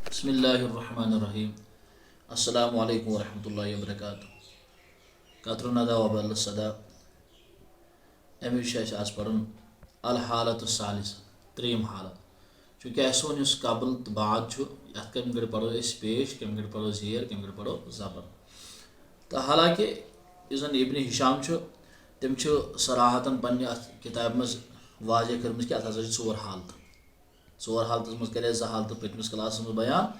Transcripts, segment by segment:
बिस्मिल्लाहिर्रहमानिर्रहीम। अस्सलामु अलैकुम वरहमतुल्लाहि वबरकातुहू। कतरु नदा वबल सदा अमिश आज पढ़न अल हालत सालिस त्रीम हालत। चूँकि अस कबल तो बाद अत कम गड़ पढ़ो पेश, कम गड़ पढ़ो जेर, कम गड़ पढ़ो जबर। तो हालांकि इस इब्न हिशाम तम सराहतन पन्ने किताब मज वाजह कर्म कि अत चोर हालत। चोर हालत मज करे ज हालत पतमिस क्लास में बयान।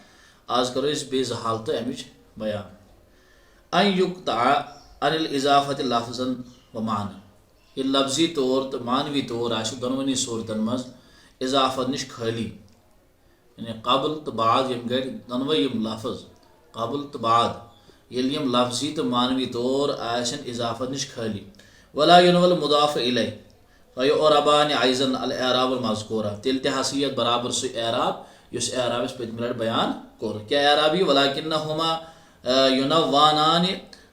आज करो बे ज हालत अमिच बयान। अन युक्ता अनिल इजाफत लफ्जन व मान। ये लफ्जी तौर तो मानवी तौर दोनवनी सूरतन मज इजाफत नश खाली, यानी कबल तो बाद यम गए दोनवे यम लफ्ज कबल तो बाद यम लफ्जी तो मानवी तौर आशन इजाफत नश खाली। वला युनवल मुदाफ इलै और अबान आइजन अल एराब मजकूरा तिल तहसीत बराबर सु एराब युस एराब पतम लट बयान कोर। क्या एराबी वलाकिन हुमा युनवानान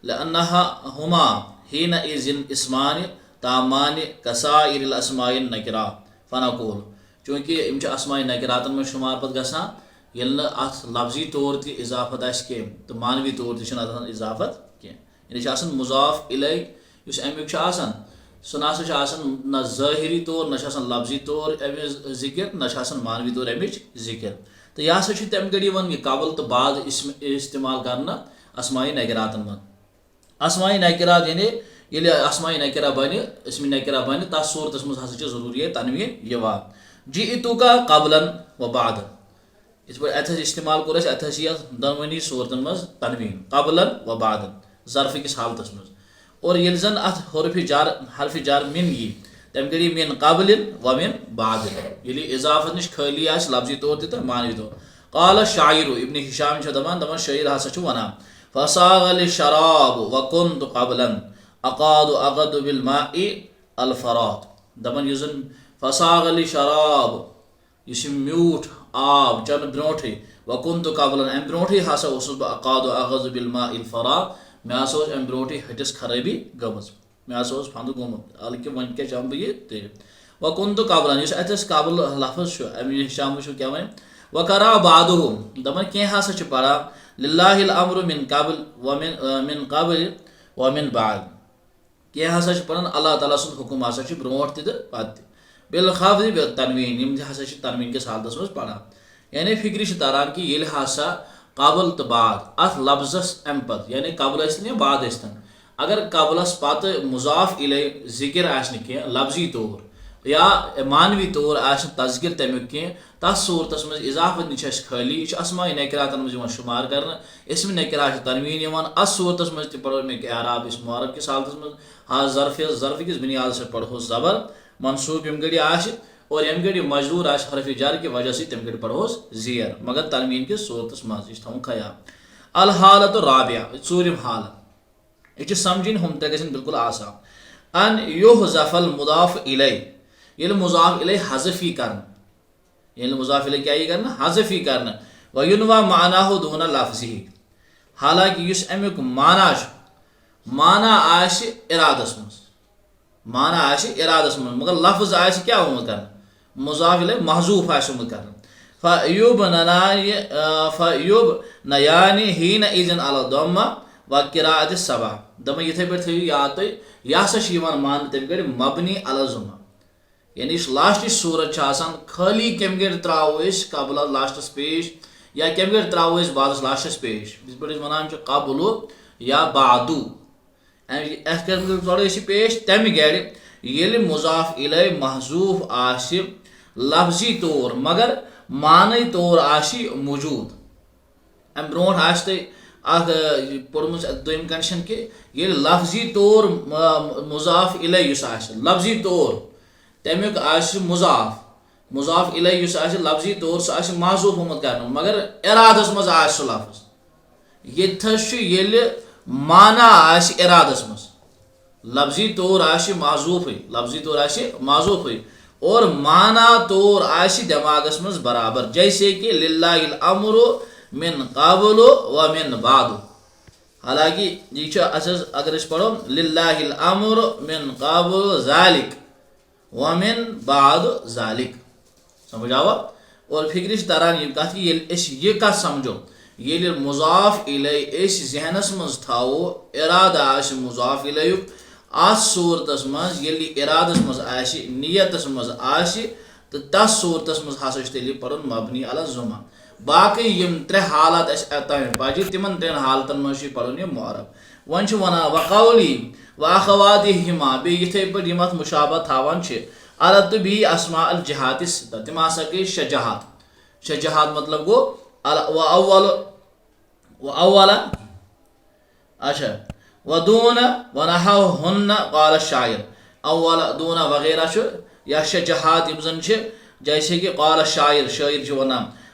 लअन्नहुमा हीन इज़िन इस्मान तामान कसाइरिल अस्माइन नकिरा फनकूल। चूँकि इम अस्माइ नकिरातन में शुमार पत गसान यल अत लफ्जी तौर ति इजाफत आसि तो मानवी तौर ति अत इजाफत कह। मुजाफ इलै युस अमुक सह न ज़ाहिरी तौर न लफ्जी तौर अमिच जिक्र न मानवी तौर अमिच जिक्र। तो यह हसा तम गड़ी यह कबल तो बाद इस्तेमाल करना अस्माई नकिरातन मन। अस्माई नकिरात यानी ये अस्माई नकिरा बन इसम नकिरा बन तथ सूरत मज हसा जरूरी तनवीन यवान। जी इतुका कबलन व बादन इस पे अत इस्तेमाल कोर अत दोनवनी सूरतन मज तनवीन कबलन व बादन ज़र्फ किस हालत मज। और ये जन अत हरफ जार मिन यी तम गई मिन कबलिन व मिन बादिन ये इजाफत नश खाली आ लफ्जी तौर तो मानवी तौर। काल शायर इब्न हिशाम दपान शायर हसा वनान फसागल शराब व कुंत कबलन अकाद अगद बिल माई अल फरात। दपान यह जन फसागल शराब यह म्यूठ आब चन ब्रोठे व कुंत कबलन अम ब्रोठे हसा बह अकाद अगद बिल माई अल फरात मे हसा अम ब्रोठे हटिस खराबी गम मे हसा फंद गोमुत अलि वन क्या चम बह यह व कुंत कबलन अत कबल लफ्ज अमि हिशाम क्या वन वकरा बादुहुम दपान कह हसा पढ़ान लिल्लाहिल अम्रु मिन कबल व मिन कबल व मिन बाद। कह हसा पढ़ान अल्लाह ताला सुंद हुकुम हसा ब्रोट तो पत बिल खफ्ज तनवीन यम हसा तनवीन किस हालत मज पढ़ान। यानी फिक्र तरान कि ये हसा कबल तो बाद अत लफ्जस अम पत यानी कबल या बाद अगर कबलस पत मुजाफ इलै जिक्र आसन कह लफ्जी तौर या मानवी तौर तज़किर तमुक कह तथ सूरत मज इजाफत नश खाली यह अस्माई नकिरातन मज शुमार कर इसम नकिरा तनवीन अत सूरत मज तो पढ़ो मे एराब इस मुआरब किस हालत मज हाँ ज़र्फ किस बुनियाद से पढ़ो जबर मनसूब यम गड़ी और यम गड़ी मजदूर हरफ जार की वजह से तम गड़ी पढ़ो जेर मगर तनवीन किस सूरत मज यह थो ख्याल। अल हालत राबिया चूरिम हालत यह समझन हम ते गन बिल्कुल आसान। अन युहज़फ़ल मुदाफ इलै ये मुजाफ इलै हज़फ़ी कर ये मुजाफ इलै क्या करना हज़फ़ी करना व युनवा मानाहु दूना लफ्ज़ी। हालांकि इस अमुक माना आशि इरादस मज माना आशि इरादस मज मगर लफ्ज आशि क्या उम्मीद करना मुजाफ इलै महजूफ आशि उम्मीद करना। फ़युब नयानी हीन इज़न अल दम्मा व किराअत सबा दम इथे पे थी याद तो यह हसा मान तम गड़ मबनी अल जुमा यानी लास्ट सूरत खाली कम गड़ त्रो कबल लास्टस पेश या कम गड़ त्रो बाद लास्टस पेश इस पे वन कबल या बादू पढ़ो पेश तम गड़ ये मुजाफ इलै महजूफ आशि लफ्जी तौर मगर मानी तौर आशि मौजूद। अम ब्रोट आश पोर्म दोम कंडीशन कि ये लफ्जी तौर मुजाफ इलै लफ्जी तौर तमुक मुजाफ इलै लफ्जी तौर सह महजूफ आमुत कर मगर इरादस मज सह लफ्ज ये माना इरादस मज लफ्जी तौर लफ्जी तौर महजूफ और माना तौर दिमागस मज बराबर। जैसे कि लिल्लाहिल अम्रु मिन कबल व मिन बाद। हालांकि यह अगर पढ़ो लिल्लाहिल अम्रु मिन कबल ज़ालिक व मिन बाद ज़ालिक समझ आवा और फिक्र तरह यह कत ये कत समझो ये मुजाफ इलै जहनस मज थो इरादा मुजाफ इलैयुक अत सूरतस मज ये इरादस मज नियतस मज तो तस सूरतस मज हसा तेल पढ़ मबनी अला जुमा बाकी यम त्रे हालात अतम बजे तिमन त्रेन हालतन मज पढ़ यह मुअरब वन वन वकौली व अखवातिहिमा बे इथे पे यम मुशाबा थावान अलत भी अस्मा अल जहात तिम हसा गई शजहात मतलब गो व अव्वल अच्छा वदून वनहहुन्न क़ाल शायर अव्वल दून वगैरह या शजहात यम जन जैसे कि क़ाल शायर वन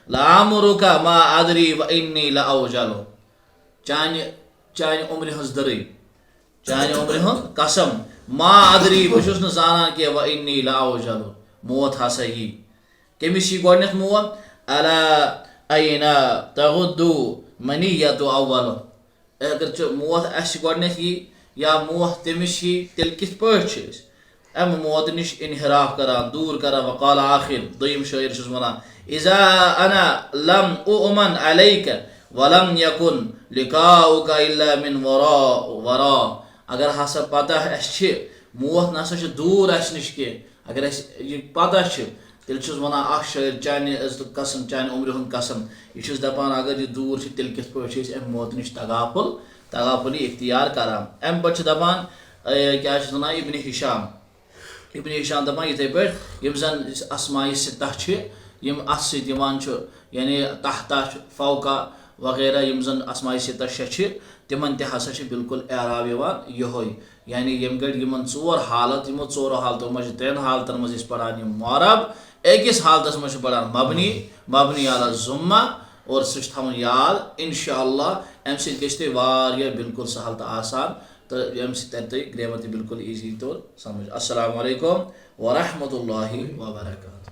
लामुरुका मा अदरी व इन्नी लअवजलु चान उम्र हज दरी चान उम्र हज कसम मा अदरी बहुस न जानान के व इन्नी लअवजलु मौत हसा यी कमिस यी गोडनेथ मौत अला अयना तगुद्दु मनियतु अव्वल अगर मौत अस गोडनेथ यी या मौत तमिस यी तेल किथ पठ अम मौत निश इनहिराफ करान दूर करान वक़ाल आखिर दोयम शायर वनान इज़ा अना लम उमन अलैक वलम यकुन लिकाउका इल्ला मिन वरा अगर हसा पता अस मौत नसा दूर अस निश के अगर अस पता तेल वनान अख शायर चाने कसम चाने उम्र हुंद कसम यह दपान अगर यह दूर तेल किथ पे अम मौत निश तगाफुल इख्तियार करान अम पे दपान क्या वनान इब्न हिशाम दपान इथे पे यम जन अस्माई सित्ता यम अत सत यानी तहता फौका वगैरह यम जन अस्माई सित्ता शे तिमन ते हसा बिल्कुल एराब यो यानी यम गड यमन चोर हालत यमो चोरो हालतों मज त्रेन हालतन मज पढ़ान मुअरब अकिस हालतस मज पढ़ान मबनी अला जुम्मा और सह थवन याद इंशाअल्लाह अम सह बिल्कुल सहल तो आसान तो अम सह ग्रामर बिल्कुल ईजी तौर समझ। अस्सलामु अलैकुम व रहमतुल्लाहि व बरकातहू।